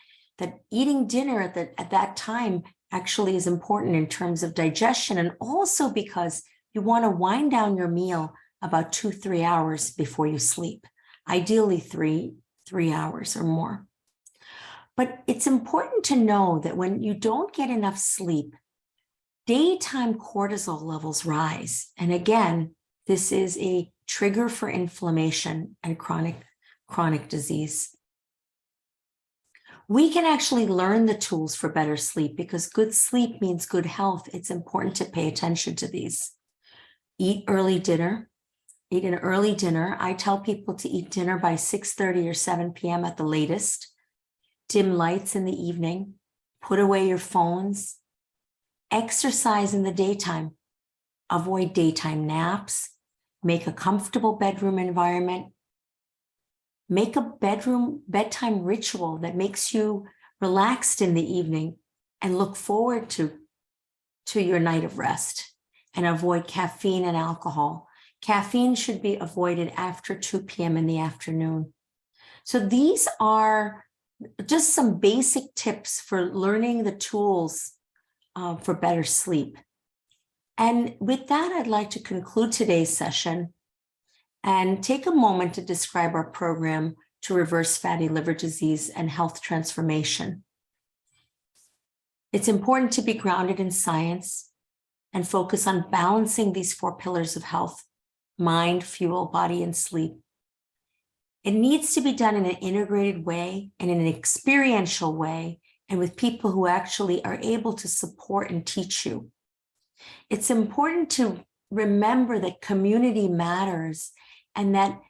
eating dinner at that time actually is important in terms of digestion, and also because you want to wind down your meal about 2-3 hours before you sleep, ideally three hours or more. But it's important to know that when you don't get enough sleep, daytime cortisol levels rise. And again, this is a trigger for inflammation and chronic disease. We can actually learn the tools for better sleep, because good sleep means good health. It's important to pay attention to these. Eat early dinner. Eat an early dinner. I tell people to eat dinner by 6:30 or 7 p.m. at the latest. Dim lights in the evening. Put away your phones. Exercise in the daytime. Avoid daytime naps. Make a comfortable bedroom environment. Make a bedtime ritual that makes you relaxed in the evening and look forward to your night of rest, and avoid caffeine and alcohol. Caffeine should be avoided after 2 p.m. in the afternoon. So these are just some basic tips for learning the tools for better sleep. And with that, I'd like to conclude today's session and take a moment to describe our program to reverse fatty liver disease and health transformation. It's important to be grounded in science and focus on balancing these 4 pillars of health: mind, fuel, body, and sleep. It needs to be done in an integrated way and in an experiential way, and with people who actually are able to support and teach you. It's important to remember that community matters and that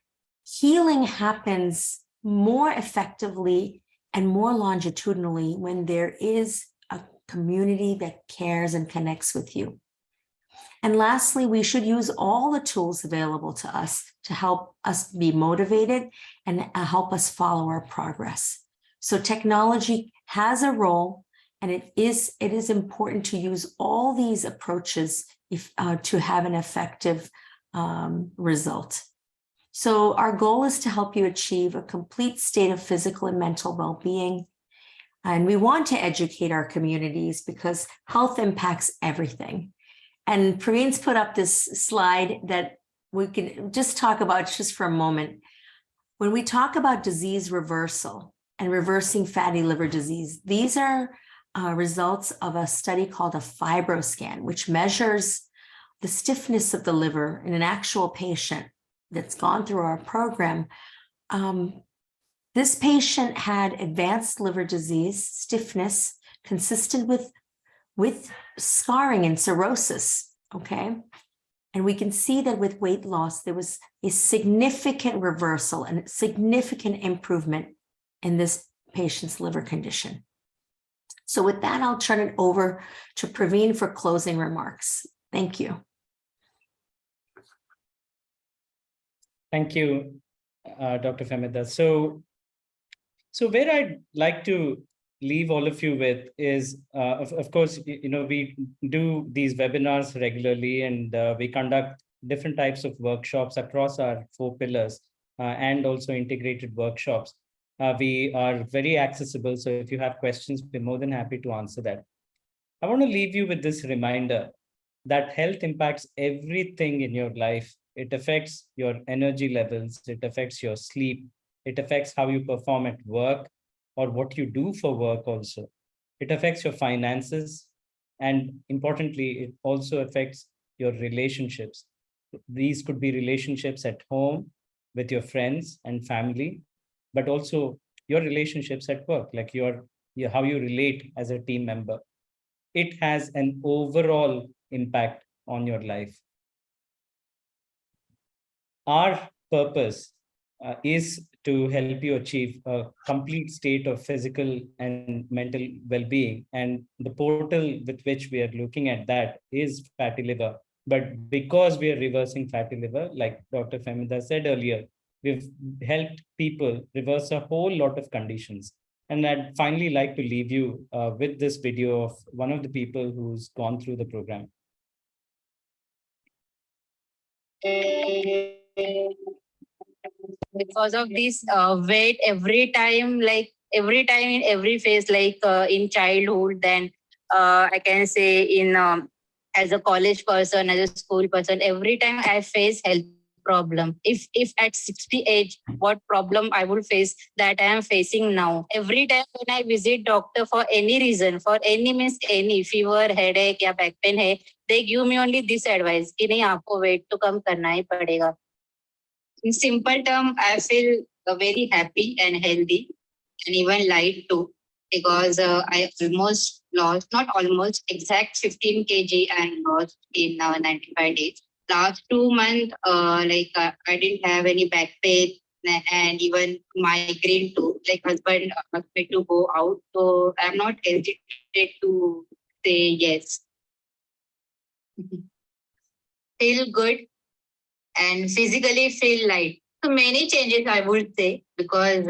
healing happens more effectively and more longitudinally when there is a community that cares and connects with you. And lastly, we should use all the tools available to us to help us be motivated and help us follow our progress. So technology has a role, and it is important to use all these approaches to have an effective result. So our goal is to help you achieve a complete state of physical and mental well-being. And we want to educate our communities because health impacts everything. And Praveen's put up this slide that we can just talk about just for a moment. When we talk about disease reversal and reversing fatty liver disease, these are results of a study called a fibroscan, which measures the stiffness of the liver in an actual patient that's gone through our program. This patient had advanced liver disease, stiffness, consistent with scarring and cirrhosis, okay? And we can see that with weight loss, there was a significant reversal and significant improvement in this patient's liver condition. So with that, I'll turn it over to Praveen for closing remarks. Thank you. Thank you, Dr. Femida. So where I'd like to leave all of you with is, of course, we do these webinars regularly, and we conduct different types of workshops across our 4 pillars and also integrated workshops. We are very accessible. So if you have questions, we're more than happy to answer that. I want to leave you with this reminder that health impacts everything in your life. It affects your energy levels. It affects your sleep. It affects how you perform at work or what you do for work also. It affects your finances. And importantly, it also affects your relationships. These could be relationships at home with your friends and family, but also your relationships at work, like how you relate as a team member. It has an overall impact on your life. Our purpose is to help you achieve a complete state of physical and mental well-being. And the portal with which we are looking at that is fatty liver. But because we are reversing fatty liver, like Dr. Femida said earlier, we've helped people reverse a whole lot of conditions. And I'd finally like to leave you with this video of one of the people who's gone through the program. Because of this weight, every time in every phase, in childhood, then I can say in as a college person, as a school person, every time I face health problem. If at 60 age, what problem I will face that I am facing now. Every time when I visit doctor for any reason, for any fever, headache, या back pain hai, they give me only this advice कि नहीं आपको weight तो कम करना ही पड़ेगा. In simple term, I feel very happy and healthy and even light too, because I almost lost, not almost, exact 15 kg I lost in 95 days. Last 2 months, I didn't have any back pain and even migraine too. Like husband asked me to go out, so I'm not hesitant to say yes. Feel good and physically feel light. So many changes I would say, because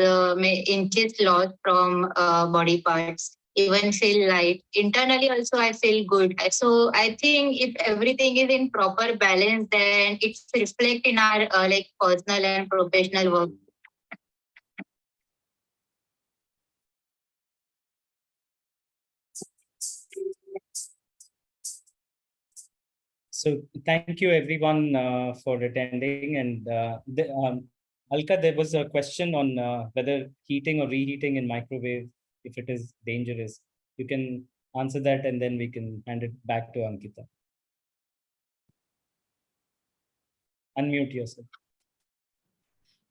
inches lost from body parts, even feel light. Internally also I feel good. So I think if everything is in proper balance, then it's reflect in our like personal and professional work. So thank you everyone for attending. And Alka, there was a question on whether heating or reheating in microwave, if it is dangerous. You can answer that and then we can hand it back to Ankita. Unmute yourself.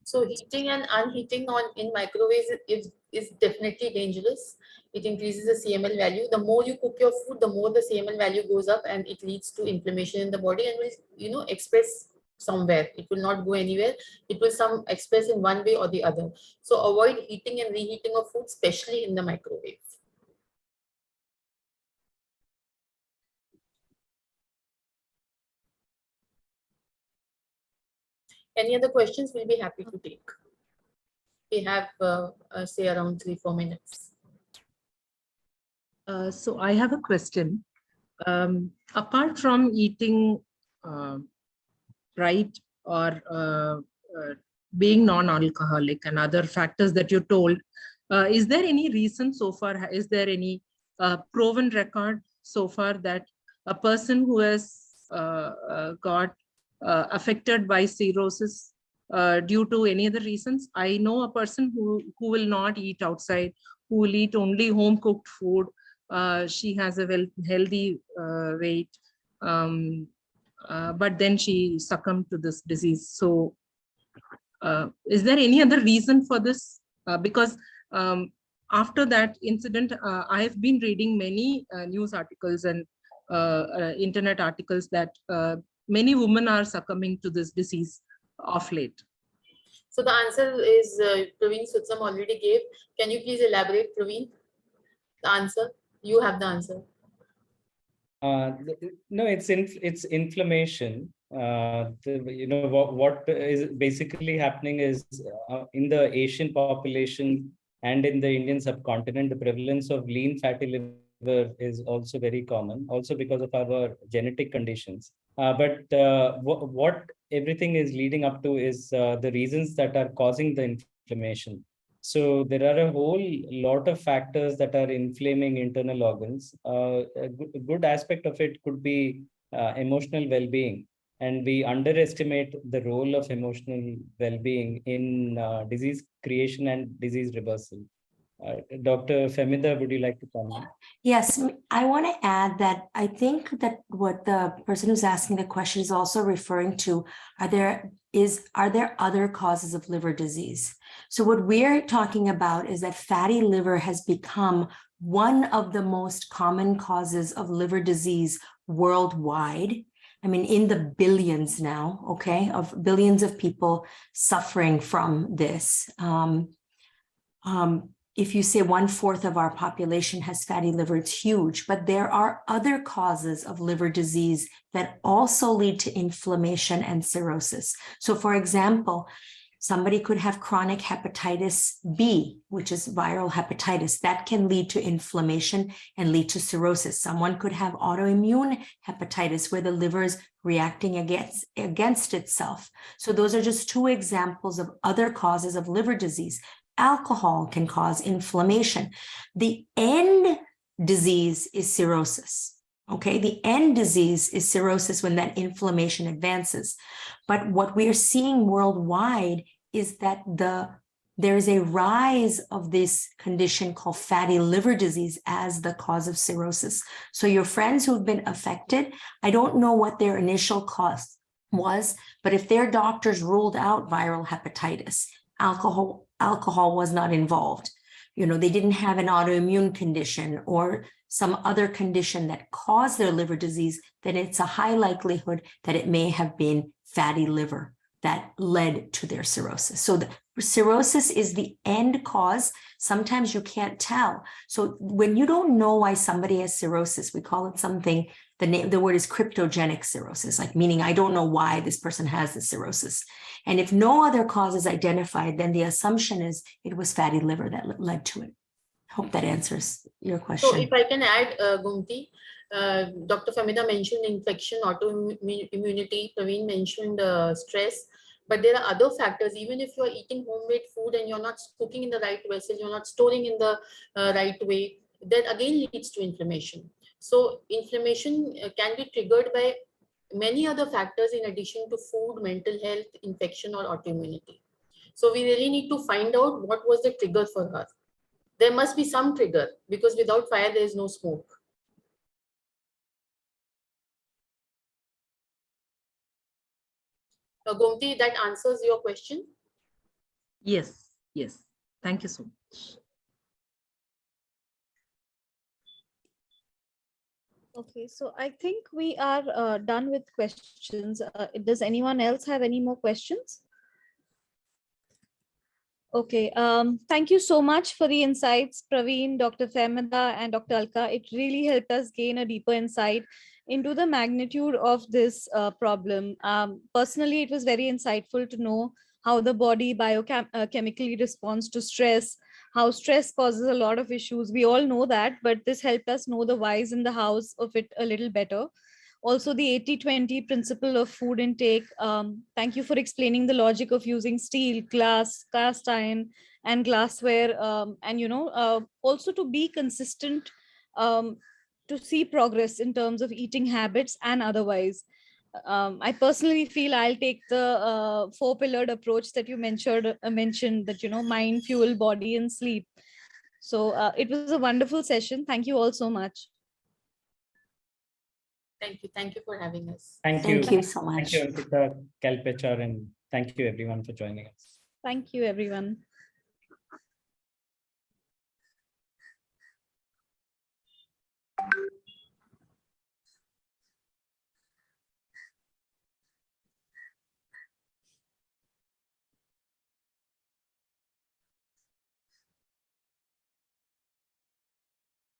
So heating and unheating in microwaves is definitely dangerous. It increases the CML value. The more you cook your food, the more the CML value goes up, and it leads to inflammation in the body and will, express somewhere. It will not go anywhere. It will express in one way or the other. So avoid heating and reheating of food, especially in the microwave. Any other questions? We'll be happy to take. We have, say, around 3-4 minutes. So I have a question. Apart from eating right or being non-alcoholic and other factors that you told, is there any reason so far? Is there any proven record so far that a person who has got affected by cirrhosis due to any other reasons? I know a person who will not eat outside, who will eat only home cooked food. She has a healthy weight, but then she succumbed to this disease. So is there any other reason for this? Because after that incident, I have been reading many news articles and internet articles that many women are succumbing to this disease of late. So the answer is Praveen Sutsam already gave. Can you please elaborate, Praveen? The answer? You have the answer. No, it's inflammation. What is basically happening is in the Asian population and in the Indian subcontinent, the prevalence of lean fatty liver is also very common, also because of our genetic conditions. But what everything is leading up to is the reasons that are causing the inflammation. So there are a whole lot of factors that are inflaming internal organs. A good aspect of it could be emotional well-being. And we underestimate the role of emotional well-being in disease creation and disease reversal. Dr. Femida, would you like to comment? Yes, I want to add that I think that what the person who's asking the question is also referring to, are there other causes of liver disease? So what we're talking about is that fatty liver has become one of the most common causes of liver disease worldwide. I mean, in the billions now, okay, of billions of people suffering from this. If you say 1/4 of our population has fatty liver, it's huge, but there are other causes of liver disease that also lead to inflammation and cirrhosis. So for example, somebody could have chronic hepatitis B, which is viral hepatitis. That can lead to inflammation and lead to cirrhosis. Someone could have autoimmune hepatitis where the liver is reacting against itself. So those are just two examples of other causes of liver disease. Alcohol can cause inflammation. The end disease is cirrhosis. Okay, the end disease is cirrhosis when that inflammation advances. But what we are seeing worldwide is that there is a rise of this condition called fatty liver disease as the cause of cirrhosis. So your friends who've been affected, I don't know what their initial cause was, but if their doctors ruled out viral hepatitis, alcohol was not involved. They didn't have an autoimmune condition or some other condition that caused their liver disease, then it's a high likelihood that it may have been fatty liver that led to their cirrhosis. So the cirrhosis is the end cause. Sometimes you can't tell. So when you don't know why somebody has cirrhosis, we call it something, the word is cryptogenic cirrhosis, like meaning I don't know why this person has the cirrhosis. And if no other cause is identified, then the assumption is it was fatty liver that led to it. Hope that answers your So question. if I can add, Gumti, Dr. Famida mentioned infection, autoimmunity, Praveen mentioned stress, but there are other factors. Even if you're eating homemade food and you're not cooking in the right vessel, you're not storing in the right way, that again leads to inflammation. So inflammation can be triggered by many other factors in addition to food, mental health, infection, or autoimmunity. So we really need to find out what was the trigger for her. There must be some trigger, because without fire, there is no smoke. Gomti, that answers your question? Yes, yes. Thank you so much. Okay, so I think we are done with questions. Does anyone else have any more questions? Okay, thank you so much for the insights, Praveen, Dr. Femida, and Dr. Alka. It really helped us gain a deeper insight into the magnitude of this problem. Personally, it was very insightful to know how the body biochemically responds to stress, how stress causes a lot of issues. We all know that, but this helped us know the whys in the hows of it a little better. Also, the 80-20 principle of food intake. Thank you for explaining the logic of using steel, glass, cast iron, and glassware. And, also to be consistent, to see progress in terms of eating habits and otherwise. I personally feel I'll take the 4-pillared approach that you mentioned that, mind, fuel, body, and sleep. So it was a wonderful session. Thank you all so much. Thank you. Thank you for having us. Thank you. Thank you so Thank much. you, Ankita, KelpHR, and thank you everyone for joining us. Thank you, everyone.